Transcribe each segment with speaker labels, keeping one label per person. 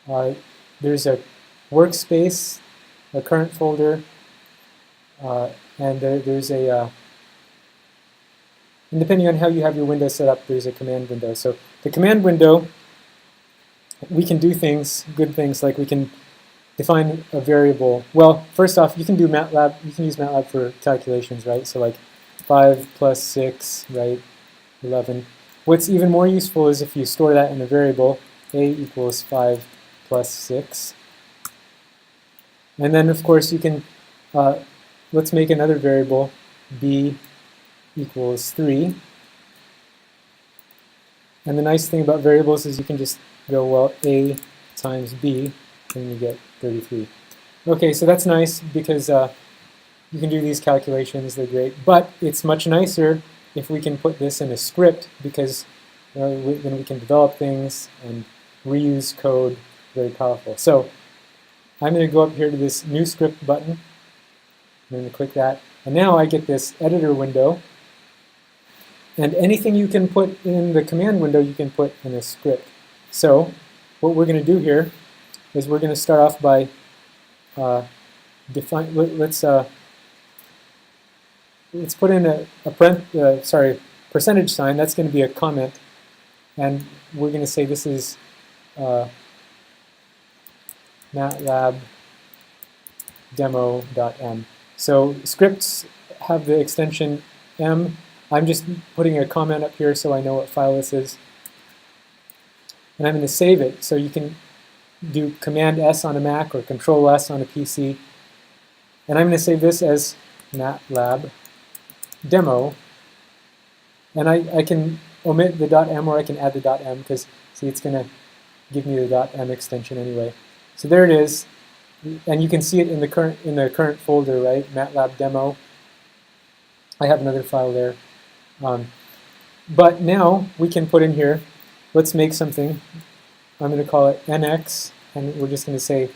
Speaker 1: There's a workspace, a current folder, and there's a, and depending on how you have your window set up, there's a command window. So the command window, we can do things, good things, like we can define a variable. Well, first off, you can do Matlab, you can use Matlab for calculations, right? So like 5 plus 6, right, 11. What's even more useful is if you store that in a variable, a equals 5 plus 6. And then, of course, you can, let's make another variable, b equals 3. And the nice thing about variables is you can just go, well, a times b, and you get 33. Okay, so that's nice because you can do these calculations, they're great. But it's much nicer if we can put this in a script because then we can develop things and reuse code, very powerful. So I'm going to go up here to this new script button. I'm going to click that. And now I get this editor window. And anything you can put in the command window, you can put in a script. So what we're going to do here is we're going to start off by define. Let's put in a percentage sign. That's going to be a comment, and we're going to say this is Matlab demo.m. So scripts have the extension m. I'm just putting a comment up here so I know what file this is. And I'm going to save it. So you can do Command S on a Mac or Control S on a PC. And I'm going to save this as Matlab demo. And I can omit the .m or I can add the .m because, see, it's going to give me the .m extension anyway. So there it is. And you can see it in the current folder, right? Matlab demo. I have another file there. But now we can put in here, let's make something. I'm going to call it nx, and we're just going to say,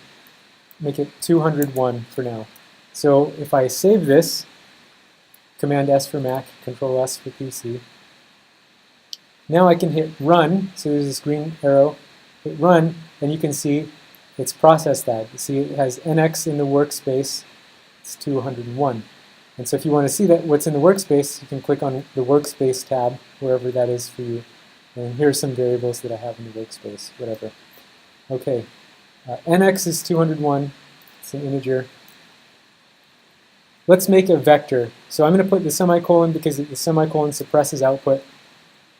Speaker 1: make it 201 for now. So if I save this, Command S for Mac, Control S for PC, now I can hit run. So there's this green arrow, hit run, and you can see it's processed that. You see it has nx in the workspace, it's 201. And so if you want to see that what's in the workspace, you can click on the workspace tab, wherever that is for you. And here's some variables that I have in the workspace, whatever. Okay, nx is 201, it's an integer. Let's make a vector. So I'm going to put the semicolon because the semicolon suppresses output.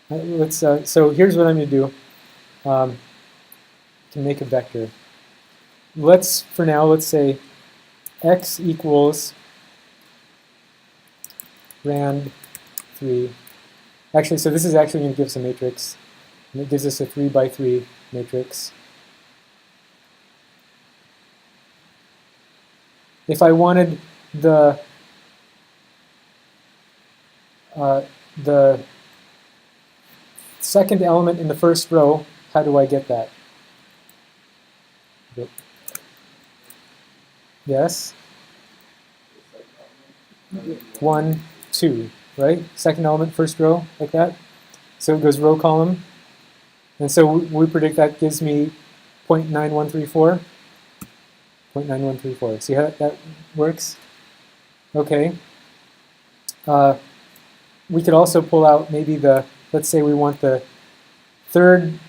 Speaker 1: So here's what I'm going to do. To make a vector. For now, let's say x equals rand3. Actually, so this is actually going to give us a matrix. And it gives us a 3 by 3 matrix. If I wanted the second element in the first row, how do I get that? Yes? 1, 2, right? Second element, first row, like that. So it goes row column. And so we predict that gives me 0.9134. 0.9134. See how that works? Okay. We could also pull out maybe let's say we want the third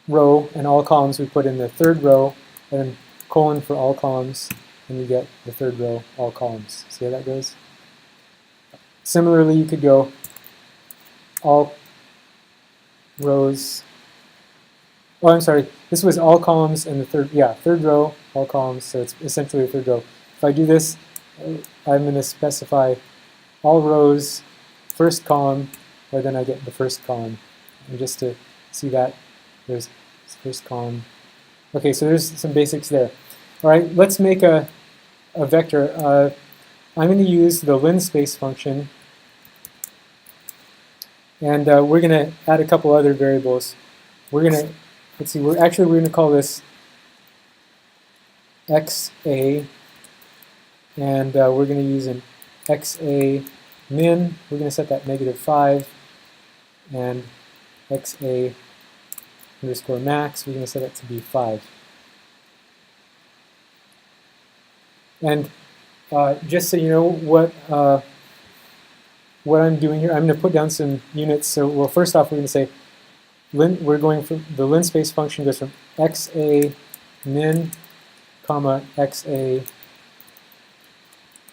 Speaker 1: row and all columns. We put in the third row and then colon for all columns, and you get the third row, all columns. See how that goes? Similarly, you could go all rows. Oh, I'm sorry. This was all columns and the third row, all columns. So it's essentially a third row. If I do this, I'm going to specify all rows, first column, or then I get the first column. And just to see that, there's first column. Okay, so there's some basics there. All right, let's make a vector. I'm going to use the Linspace function, and we're going to add a couple other variables. We're going to, let's see, we're going to call this xa, and we're going to use an xa min. We're going to set that -5, and xa underscore max, we're going to set it to be 5. And just so you know what I'm doing here, I'm going to put down some units. So, well, first off, we're going to say we're going from the linspace function goes from xa min, comma xa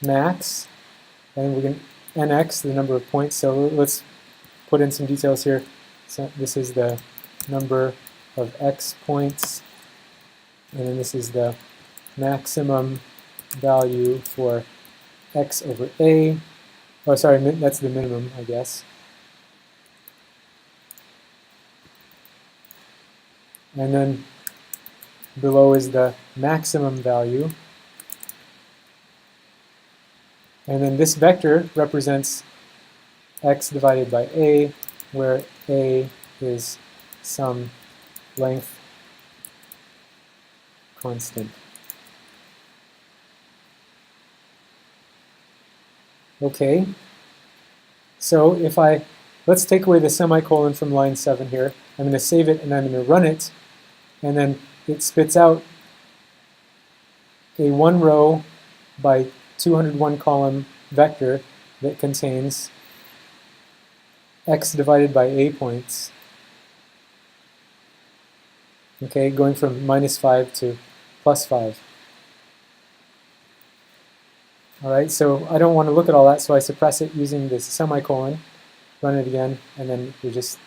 Speaker 1: max, and we're going to nx, the number of points. So let's put in some details here. So this is the number of x points, and then this is the maximum value for x over a. Oh, sorry, that's the minimum, I guess. And then below is the maximum value. And then this vector represents x divided by a, where a is some length constant. Okay, so if let's take away the semicolon from line 7 here. I'm going to save it and I'm going to run it, and then it spits out a 1 row by 201 column vector that contains x divided by a points. Okay, going from -5 to +5. All right, so I don't want to look at all that, so I suppress it using this semicolon, run it again, and then there's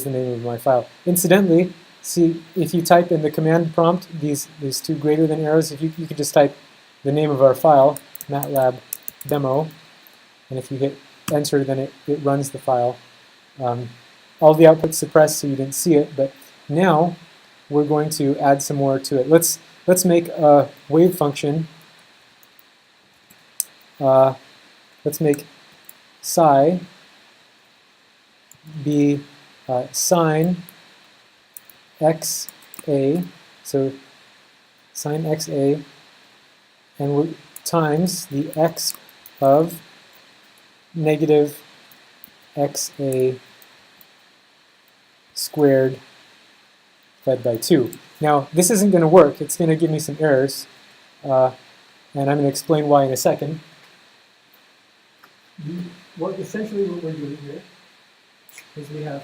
Speaker 1: the name of my file. Incidentally, see, if you type in the command prompt these two greater than arrows, if you could just type the name of our file, Matlab demo, and if you hit enter, then it runs the file. All the output's suppressed, so you didn't see it, but now we're going to add some more to it. Let's make a wave function. Let's make psi be sine xa, so sine xa, and we're times the x of negative xa squared divided by 2. Now, this isn't going to work. It's going to give me some errors, and I'm going to explain why in a second. Essentially what we're doing here is we have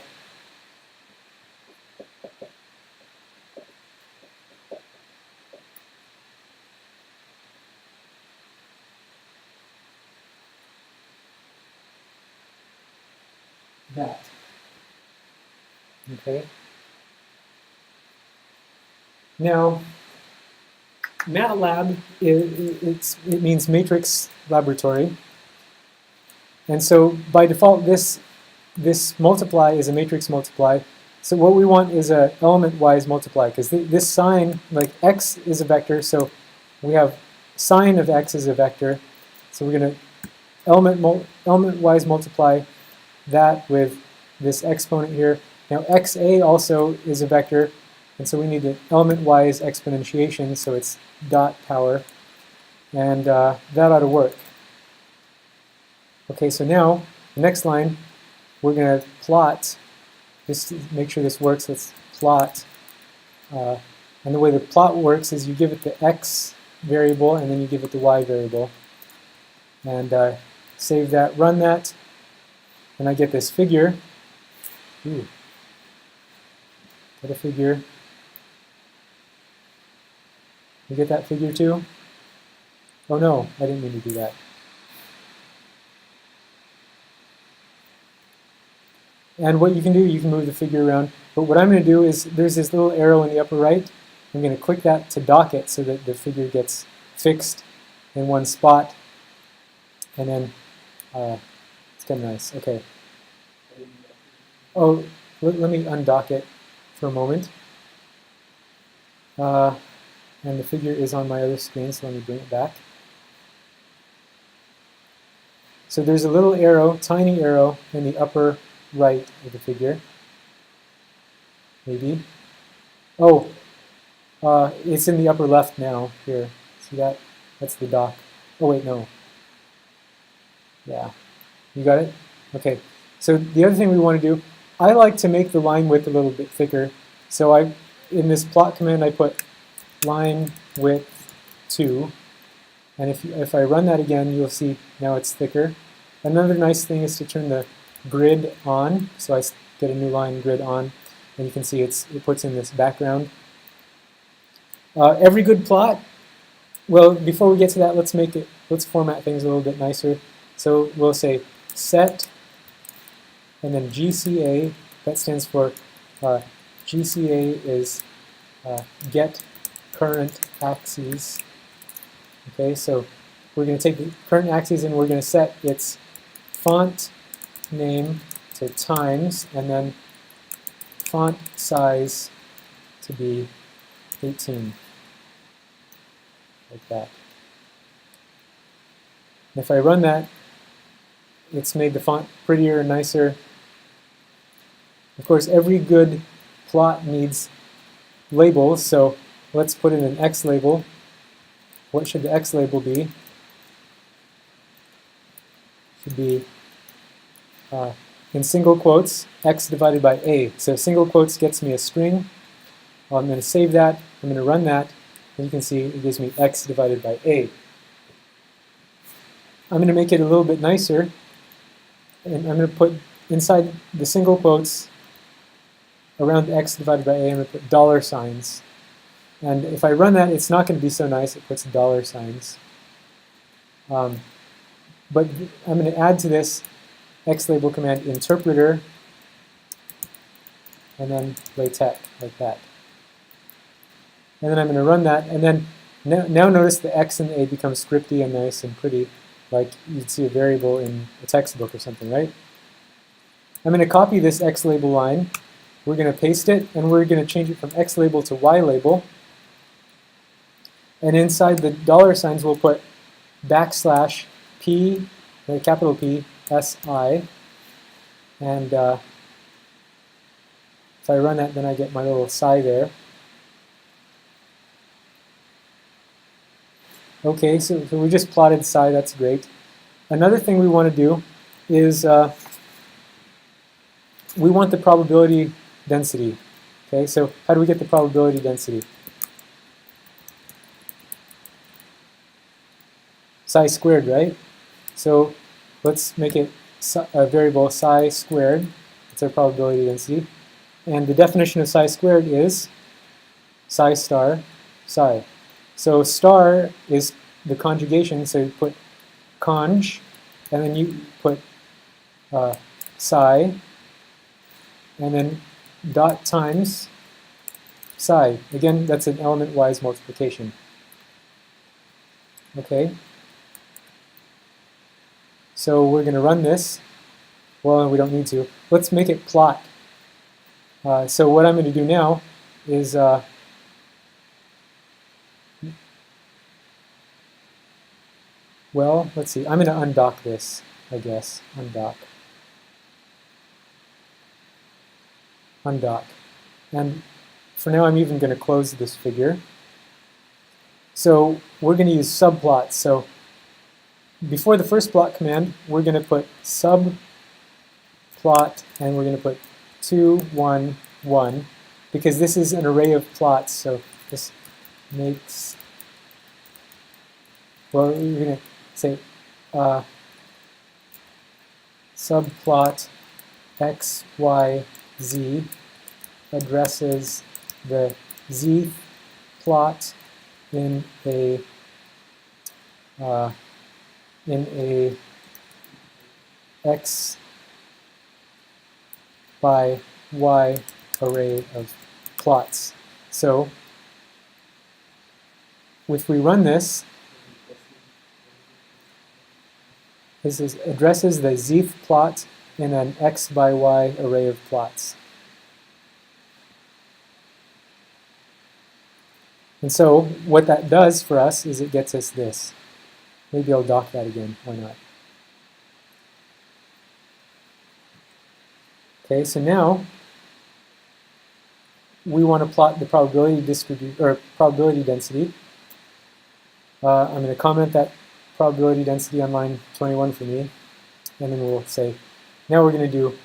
Speaker 1: that. Okay. Now, Matlab, it means matrix laboratory. And so by default, this multiply is a matrix multiply. So what we want is a element-wise multiply, because this sign, like x is a vector, so we have sine of x is a vector. So we're going to element-wise multiply that with this exponent here. Now xa also is a vector, and so we need an element-wise exponentiation, so it's dot power, and that ought to work. Okay, so now, the next line, we're going to plot, just to make sure this works, let's plot. And the way the plot works is you give it the x variable, and then you give it the y variable. And save that, run that, and I get this figure. Ooh. Get a figure. You get that figure too? Oh no, I didn't mean to do that. And what you can do, you can move the figure around. But what I'm going to do is, there's this little arrow in the upper right. I'm going to click that to dock it so that the figure gets fixed in one spot. And then it's kind of nice. Okay. Oh, let me undock it for a moment. And the figure is on my other screen, so let me bring it back. So there's a little arrow, tiny arrow, in the upper right of the figure. Maybe. Oh, it's in the upper left now. Here, see that? That's the dock. Oh wait, no. Yeah, you got it? Okay. So the other thing we want to do, I like to make the line width a little bit thicker. So in this plot command I put line width 2, and if I run that again, you'll see now it's thicker. Another nice thing is to turn the grid on, so I get a new line grid on, and you can see it puts in this background. Every good plot, well, before we get to that, let's format things a little bit nicer. So we'll say set, and then GCA, that stands for, GCA is get current axes. Okay, so we're going to take the current axes and we're going to set its font name to times, and then font size to be 18, like that. And if I run that, it's made the font prettier and nicer. Of course, every good plot needs labels, so let's put in an X label. What should the X label be? Should be in single quotes, X divided by A. So single quotes gets me a string. Well, I'm going to save that. I'm going to run that. And you can see it gives me X divided by A. I'm going to make it a little bit nicer. And I'm going to put inside the single quotes around X divided by A, I'm going to put dollar signs. And if I run that, it's not going to be so nice. It puts dollar signs. But I'm going to add to this xlabel command interpreter, and then latex, like that. And then I'm going to run that, and then now notice the X and the A become scripty and nice and pretty, like you'd see a variable in a textbook or something, right? I'm going to copy this xlabel line. We're going to paste it, and we're going to change it from xlabel to ylabel. And inside the dollar signs, we'll put backslash P, capital P, SI. And if I run that, then I get my little psi there. Okay, so we just plotted psi, that's great. Another thing we want to do is we want the probability density. Okay, so how do we get the probability density? Psi squared, right? So let's make it a variable psi squared. It's our probability density. And the definition of psi squared is psi star psi. So star is the conjugation, so you put conj, and then you put psi, and then dot times psi. Again, that's an element-wise multiplication. Okay. So we're going to run this. Well, we don't need to. Let's make it plot. So what I'm going to do now is well, let's see. I'm going to undock this, I guess. Undock. Undock. And for now, I'm even going to close this figure. So we're going to use subplots. So before the first plot command, we're going to put subplot, and we're going to put 2, 1, 1, because this is an array of plots. So this makes, well, we're going to say subplot x, y, z addresses the z plot in a x by y array of plots. So if we run this, this addresses the zth plot in an x by y array of plots. And so what that does for us is it gets us this. Maybe I'll dock that again. Why not? Okay, so now we want to plot the probability probability density. I'm going to comment that probability density on line 21 for me, and then we'll say, now we're going to do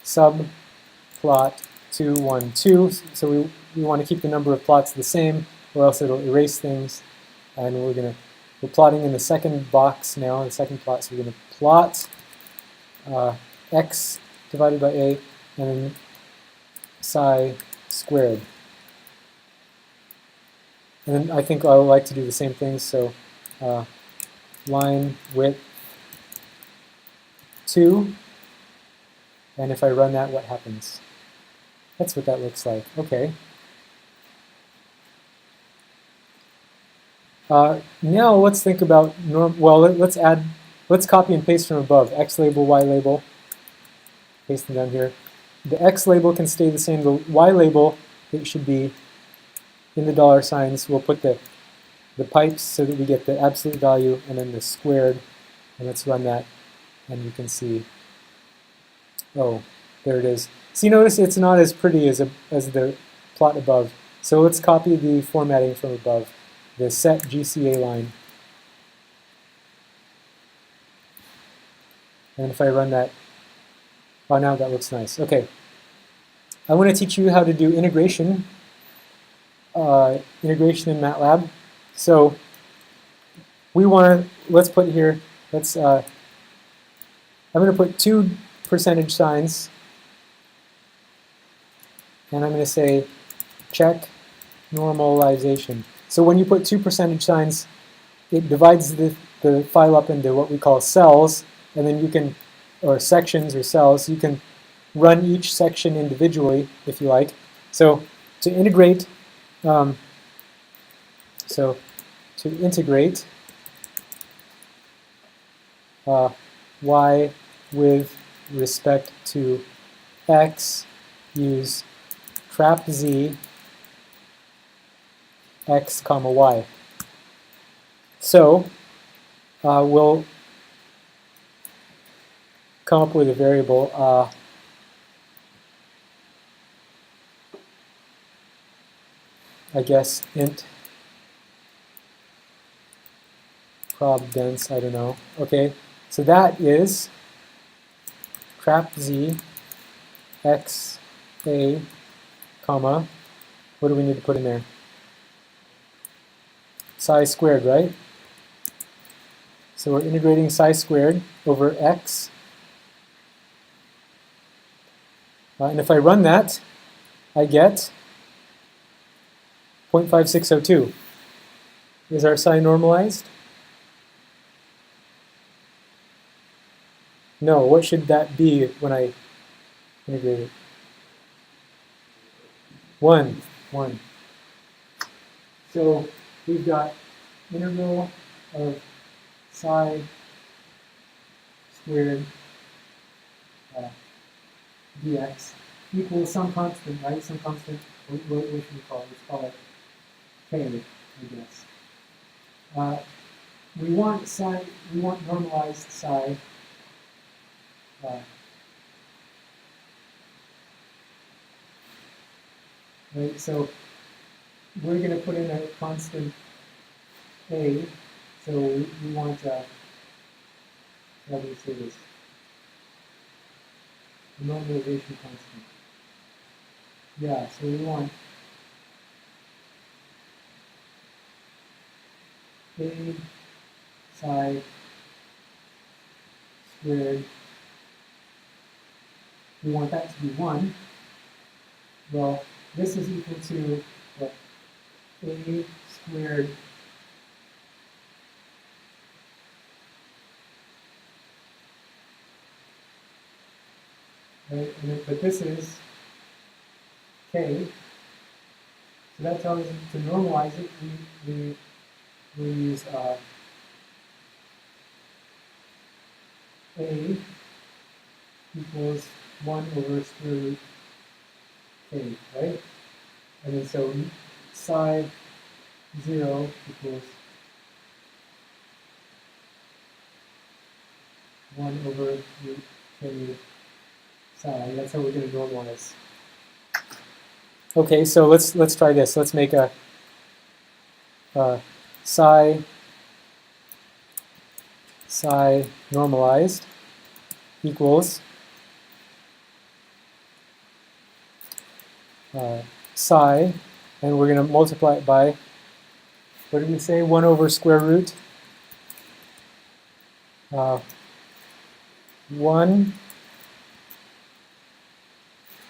Speaker 1: subplot 2, 1, 2. So we want to keep the number of plots the same, or else it'll erase things. And we're plotting in the second box now, the second plot. So we're going to plot x divided by a, and then psi squared. And then I think I would like to do the same thing. So line width 2. And if I run that, what happens? That's what that looks like. Okay. Now let's think about let's copy and paste from above. X label, Y label. Paste them down here. The X label can stay the same. The Y label, it should be in the dollar signs. We'll put the pipes so that we get the absolute value, and then the squared. And let's run that, and you can see. Oh, there it is. So you notice it's not as pretty as the plot above. So let's copy the formatting from above, the set GCA line. And if I run that, oh, now that looks nice. Okay. I want to teach you how to do integration. Integration in Matlab. So let's put here, I'm going to put 2 percentage signs, and I'm going to say check normalization. So when you put 2 percentage signs, it divides the file up into what we call cells, and then you can, or sections or cells, you can run each section individually if you like. So to integrate, y with respect to x, use trap z x comma y. So we'll come up with a variable I guess int prob dense, I don't know. Okay, so that is trap z x a comma, what do we need to put in there? Psi squared, right? So we're integrating psi squared over x. And if I run that, I get 0.5602. Is our psi normalized? No, what should that be when I integrate it? 1. So we've got integral of psi squared dx equals some constant, right? Some constant, what should we call it? Let's call it k, I guess. We want normalized psi. Right, so we're going to put in a constant a, so we want, how do we say this? A normalization constant. Yeah, so we want a psi squared, we want that to be 1. Well, this is equal to what? A squared right? But this is k. So that tells us to normalize it, we use a equals 1 over square root k, right? And then so psi 0 equals 1 over root k psi. That's how we're going to normalize. Okay, so let's try this. Let's make a psi normalized equals psi, and we're going to multiply it by, what did we say, 1 over square root 1.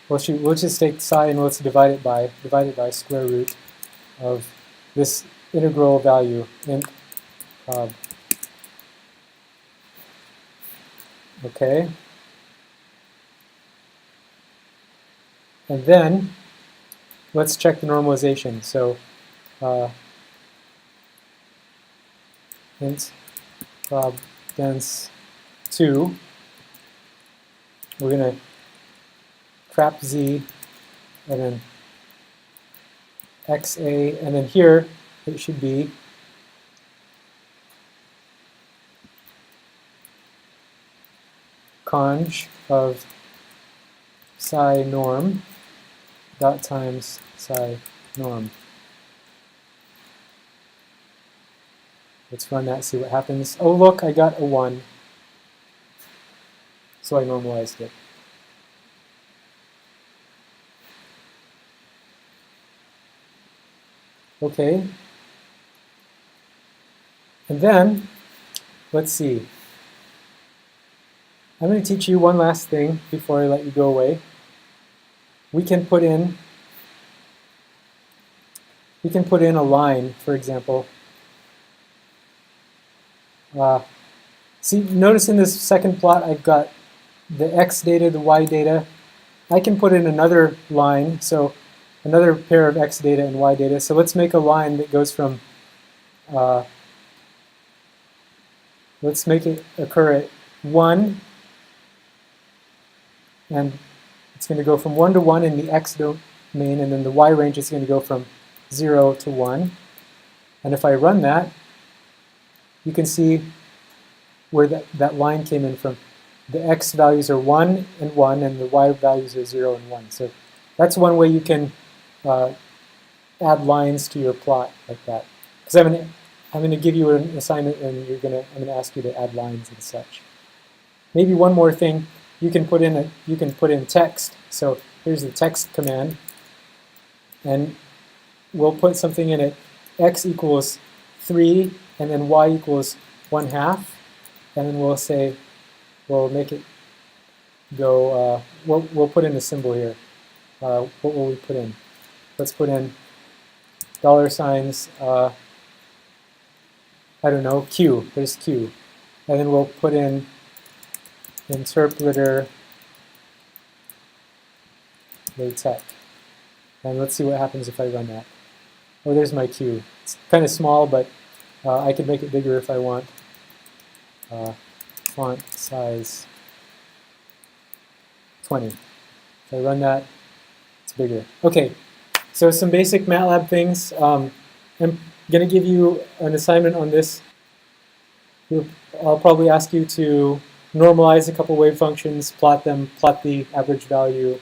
Speaker 1: Well, shoot, we'll just take psi and let's divide it by square root of this integral value in okay. And then let's check the normalization. So int prob dense 2. We're going to trap z and then xa, and then here it should be conj of psi norm dot times psi norm. Let's run that, see what happens. Oh look, I got a 1. So I normalized it. Okay. And then, let's see. I'm going to teach you one last thing before I let you go away. We can put in a line, for example. See, notice in this second plot I've got the x data, the y data. I can put in another line, so another pair of x data and y data. So let's make a line that goes from, let's make it occur at 1, and it's going to go from 1 to 1 in the x domain, and then the y range is going to go from 0 to 1. And if I run that, you can see where that line came in from. The x values are 1 and 1, and the y values are 0 and 1. So that's one way you can add lines to your plot like that. Because I'm going to give you an assignment, and I'm going to ask you to add lines and such. Maybe one more thing, you can put in text. So here's the text command, and we'll put something in it. X equals 3, and then y equals 1/2, and then we'll say, we'll make it go. We'll put in a symbol here. What will we put in? Let's put in $signs. I don't know, Q. There's Q, and then we'll put in interpreter LaTeX. And let's see what happens if I run that. Oh, there's my Q. It's kind of small, but I can make it bigger if I want. Font size 20. If I run that, it's bigger. Okay, so some basic Matlab things. I'm going to give you an assignment on this. I'll probably ask you to normalize a couple wave functions, plot them, plot the average value,